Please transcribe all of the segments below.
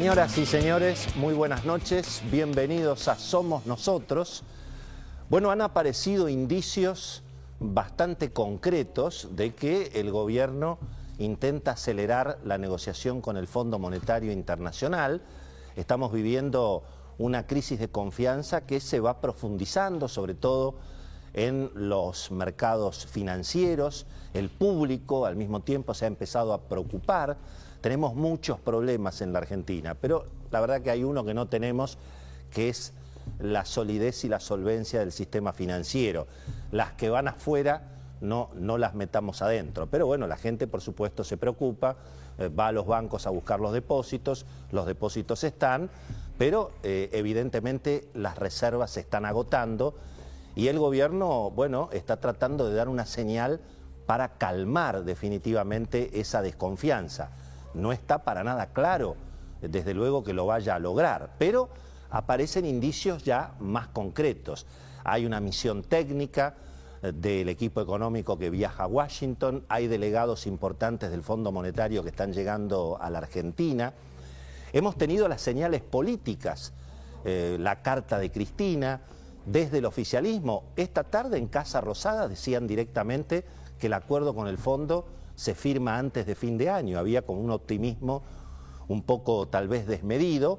Señoras y señores, muy buenas noches, bienvenidos a Somos Nosotros. Bueno, han aparecido indicios bastante concretos de que el gobierno intenta acelerar la negociación con el Fondo Monetario Internacional. Estamos viviendo una crisis de confianza que se va profundizando, sobre todo en los mercados financieros. El público al mismo tiempo se ha empezado a preocupar. Tenemos muchos problemas en la Argentina, pero la verdad que hay uno que no tenemos, que es la solidez y la solvencia del sistema financiero. Las que van afuera no las metamos adentro, pero bueno, la gente por supuesto se preocupa, va a los bancos a buscar los depósitos están, pero evidentemente las reservas se están agotando y el gobierno, bueno, está tratando de dar una señal para calmar definitivamente esa desconfianza. No está para nada claro, desde luego, que lo vaya a lograr, pero aparecen indicios ya más concretos. Hay una misión técnica del equipo económico que viaja a Washington, hay delegados importantes del Fondo Monetario que están llegando a la Argentina. Hemos tenido las señales políticas, la carta de Cristina, desde el oficialismo. Esta tarde en Casa Rosada decían directamente que el acuerdo con el fondo se firma antes de fin de año. Había como un optimismo un poco tal vez desmedido,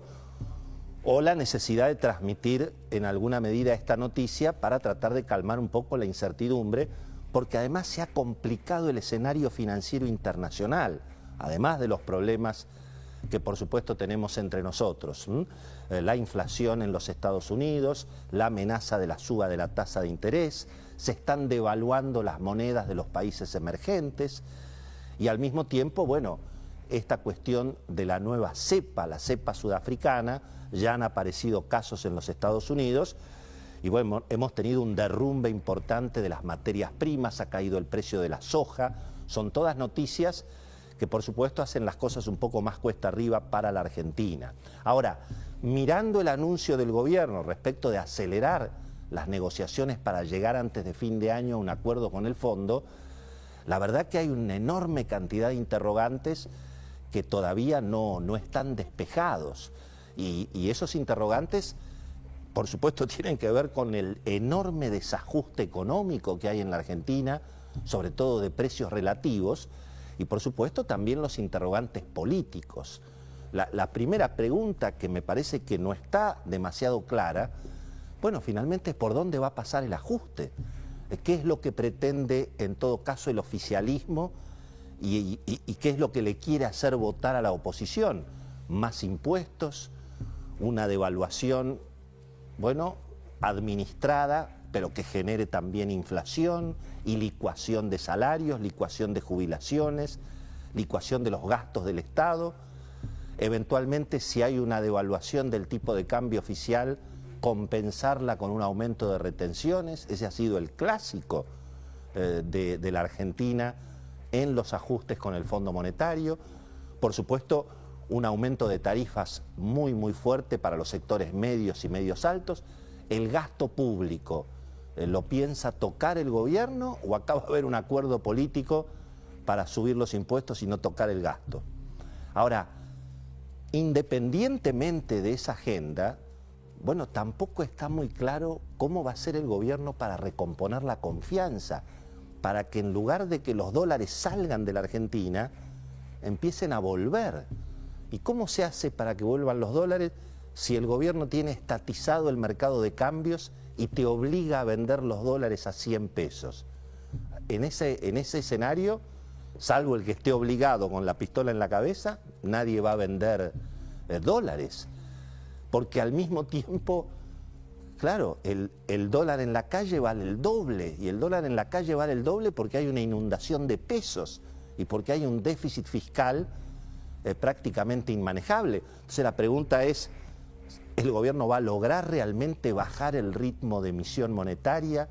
o la necesidad de transmitir en alguna medida esta noticia para tratar de calmar un poco la incertidumbre, porque además se ha complicado el escenario financiero internacional, además de los problemas que por supuesto tenemos entre nosotros. La inflación en los Estados Unidos, la amenaza de la suba de la tasa de interés, se están devaluando las monedas de los países emergentes y al mismo tiempo, bueno, esta cuestión de la nueva cepa, la cepa sudafricana, ya han aparecido casos en los Estados Unidos y bueno, hemos tenido un derrumbe importante de las materias primas, ha caído el precio de la soja, son todas noticias que por supuesto hacen las cosas un poco más cuesta arriba para la Argentina. Ahora, mirando el anuncio del gobierno respecto de acelerar las negociaciones para llegar antes de fin de año a un acuerdo con el fondo, la verdad que hay una enorme cantidad de interrogantes que todavía no están despejados. Y esos interrogantes, por supuesto, tienen que ver con el enorme desajuste económico que hay en la Argentina, sobre todo de precios relativos, y por supuesto también los interrogantes políticos. La primera pregunta, que me parece que no está demasiado clara, bueno, finalmente es por dónde va a pasar el ajuste. ¿Qué es lo que pretende en todo caso el oficialismo y qué es lo que le quiere hacer votar a la oposición? ¿Más impuestos? ¿Una devaluación, bueno, administrada, pero que genere también inflación y licuación de salarios, licuación de jubilaciones, licuación de los gastos del Estado? Eventualmente, si hay una devaluación del tipo de cambio oficial, compensarla con un aumento de retenciones. Ese ha sido el clásico de la Argentina en los ajustes con el Fondo Monetario. Por supuesto, un aumento de tarifas muy fuerte para los sectores medios y medios altos. El gasto público, ¿lo piensa tocar el gobierno o acaba de haber un acuerdo político para subir los impuestos y no tocar el gasto? Ahora, independientemente de esa agenda, bueno, tampoco está muy claro cómo va a ser el gobierno para recomponer la confianza, para que en lugar de que los dólares salgan de la Argentina, empiecen a volver. ¿Y cómo se hace para que vuelvan los dólares si el gobierno tiene estatizado el mercado de cambios y te obliga a vender los dólares a 100 pesos? En ese escenario, salvo el que esté obligado con la pistola en la cabeza, nadie va a vender dólares. Porque al mismo tiempo, claro, el dólar en la calle vale el doble, y el dólar en la calle vale el doble porque hay una inundación de pesos y porque hay un déficit fiscal prácticamente inmanejable. Entonces la pregunta es, ¿el gobierno va a lograr realmente bajar el ritmo de emisión monetaria?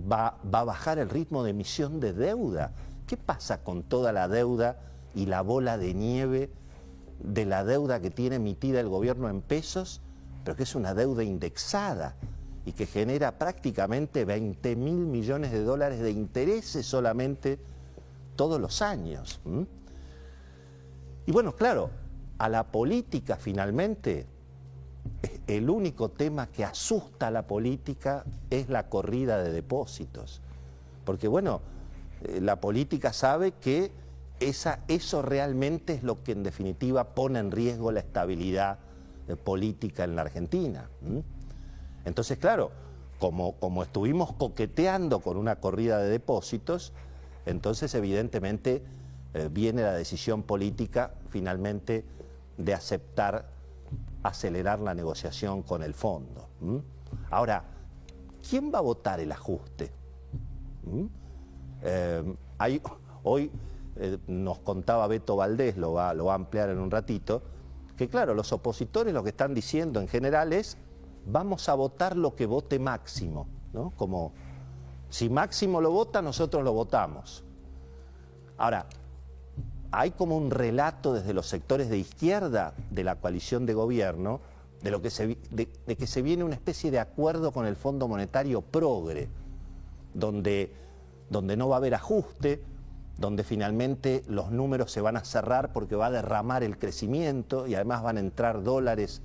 ¿Va a bajar el ritmo de emisión de deuda? ¿Qué pasa con toda la deuda y la bola de nieve de la deuda que tiene emitida el gobierno en pesos, pero que es una deuda indexada y que genera prácticamente 20.000 millones de dólares de intereses solamente todos los años? Y bueno, claro, a la política finalmente, el único tema que asusta a la política es la corrida de depósitos. Porque bueno, la política sabe que eso realmente es lo que en definitiva pone en riesgo la estabilidad política en la Argentina. Entonces, claro, como estuvimos coqueteando con una corrida de depósitos, entonces evidentemente viene la decisión política finalmente de acelerar la negociación con el fondo. Ahora, ¿quién va a votar el ajuste? Hoy nos contaba Beto Valdés, lo va a ampliar en un ratito, que claro, los opositores lo que están diciendo en general es vamos a votar lo que vote Máximo, ¿no? Como si Máximo lo vota, nosotros lo votamos. Ahora, hay como un relato desde los sectores de izquierda de la coalición de gobierno de que se viene una especie de acuerdo con el Fondo Monetario progre, donde no va a haber ajuste, donde finalmente los números se van a cerrar porque va a derramar el crecimiento y además van a entrar dólares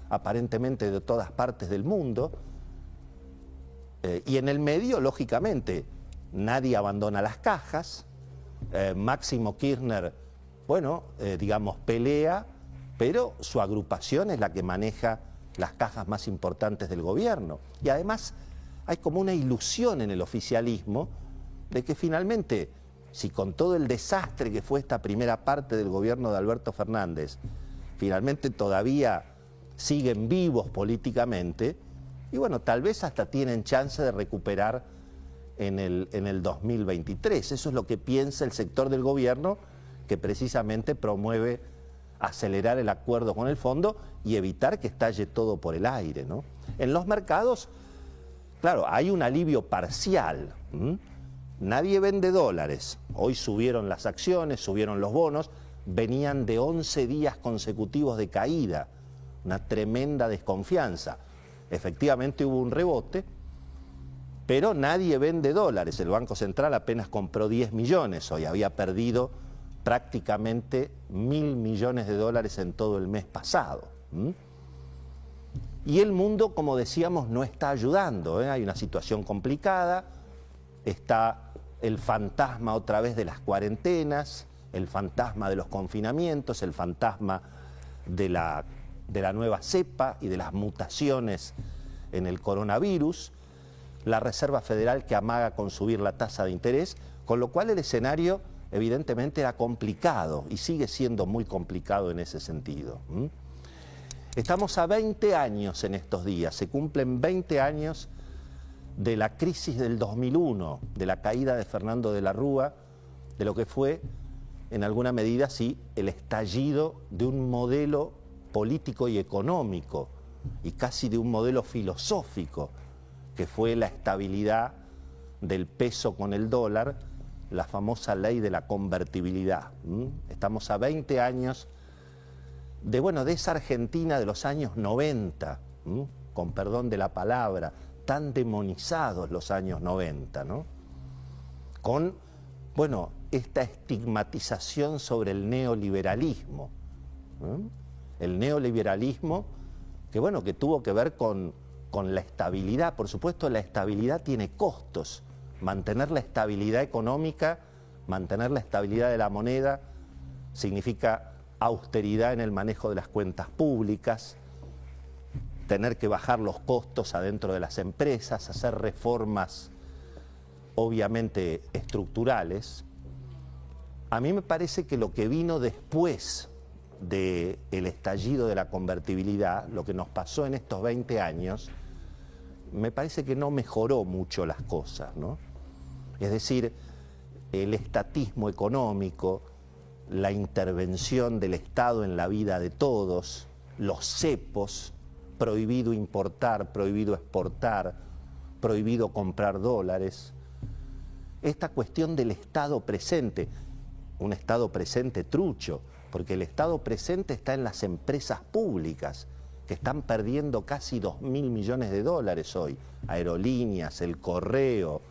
aparentemente de todas partes del mundo. Y en el medio, lógicamente, nadie abandona las cajas. Máximo Kirchner, bueno, digamos, pelea, pero su agrupación es la que maneja las cajas más importantes del gobierno. Y además hay como una ilusión en el oficialismo de que finalmente, si con todo el desastre que fue esta primera parte del gobierno de Alberto Fernández, finalmente todavía siguen vivos políticamente, y bueno, tal vez hasta tienen chance de recuperar en el 2023. Eso es lo que piensa el sector del gobierno que precisamente promueve acelerar el acuerdo con el fondo y evitar que estalle todo por el aire, ¿no? En los mercados, claro, hay un alivio parcial. Nadie vende dólares. Hoy subieron las acciones, subieron los bonos, venían de 11 días consecutivos de caída, una tremenda desconfianza. Efectivamente hubo un rebote, pero nadie vende dólares. El Banco Central apenas compró 10 millones, hoy había perdido prácticamente 1.000 millones de dólares en todo el mes pasado. Y el mundo, como decíamos, no está ayudando, Hay una situación complicada, está el fantasma otra vez de las cuarentenas, el fantasma de los confinamientos, el fantasma de la nueva cepa y de las mutaciones en el coronavirus, la Reserva Federal que amaga con subir la tasa de interés, con lo cual el escenario evidentemente era complicado y sigue siendo muy complicado en ese sentido. Estamos a 20 años en estos días, se cumplen 20 años de la crisis del 2001, de la caída de Fernando de la Rúa, de lo que fue, en alguna medida, sí, el estallido de un modelo político y económico, y casi de un modelo filosófico, que fue la estabilidad del peso con el dólar, la famosa ley de la convertibilidad. Estamos a 20 años de esa Argentina de los años 90, con perdón de la palabra, tan demonizados los años 90, ¿no? Con, esta estigmatización sobre el neoliberalismo. El neoliberalismo que tuvo que ver con la estabilidad. Por supuesto, la estabilidad tiene costos. Mantener la estabilidad económica, mantener la estabilidad de la moneda, significa austeridad en el manejo de las cuentas públicas, tener que bajar los costos adentro de las empresas, hacer reformas obviamente estructurales. A mí me parece que lo que vino después del estallido de la convertibilidad, lo que nos pasó en estos 20 años, me parece que no mejoró mucho las cosas, ¿no? Es decir, el estatismo económico, la intervención del Estado en la vida de todos, los cepos, prohibido importar, prohibido exportar, prohibido comprar dólares. Esta cuestión del Estado presente, un Estado presente trucho, porque el Estado presente está en las empresas públicas, que están perdiendo casi 2.000 millones de dólares hoy, aerolíneas, el correo,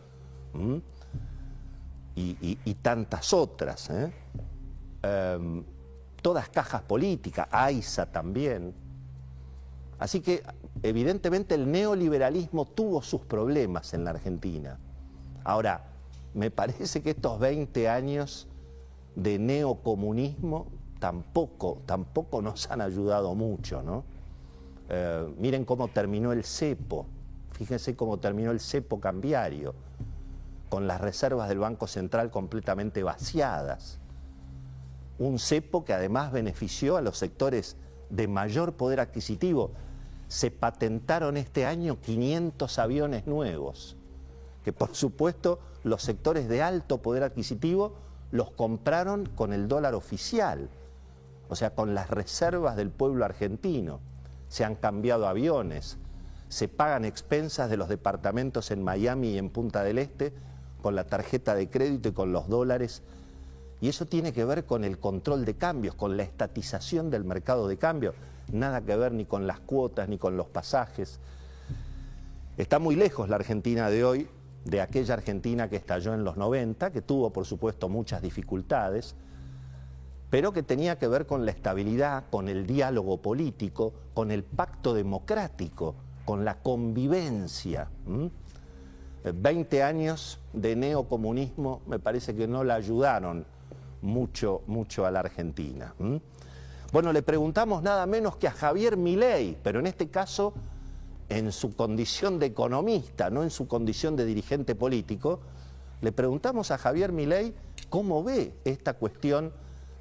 y tantas otras. todas cajas políticas, AISA también. Así que evidentemente el neoliberalismo tuvo sus problemas en la Argentina. Ahora, me parece que estos 20 años de neocomunismo tampoco nos han ayudado mucho, ¿no? Miren cómo terminó el cepo, fíjense cómo terminó el cepo cambiario, con las reservas del Banco Central completamente vaciadas. Un cepo que además benefició a los sectores de mayor poder adquisitivo. Se patentaron este año 500 aviones nuevos, que por supuesto los sectores de alto poder adquisitivo los compraron con el dólar oficial, o sea, con las reservas del pueblo argentino. Se han cambiado aviones, se pagan expensas de los departamentos en Miami y en Punta del Este con la tarjeta de crédito y con los dólares. Y eso tiene que ver con el control de cambios, con la estatización del mercado de cambios. Nada que ver ni con las cuotas ni con los pasajes. Está muy lejos la Argentina de hoy de aquella Argentina que estalló en los 90, que tuvo por supuesto muchas dificultades, pero que tenía que ver con la estabilidad, con el diálogo político, con el pacto democrático, con la convivencia. 20 años de neocomunismo me parece que no la ayudaron mucho a la Argentina. Bueno, le preguntamos nada menos que a Javier Milei, pero en este caso en su condición de economista, no en su condición de dirigente político. Le preguntamos a Javier Milei cómo ve esta cuestión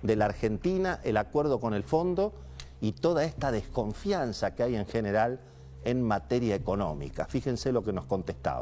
de la Argentina, el acuerdo con el fondo y toda esta desconfianza que hay en general en materia económica. Fíjense lo que nos contestaba.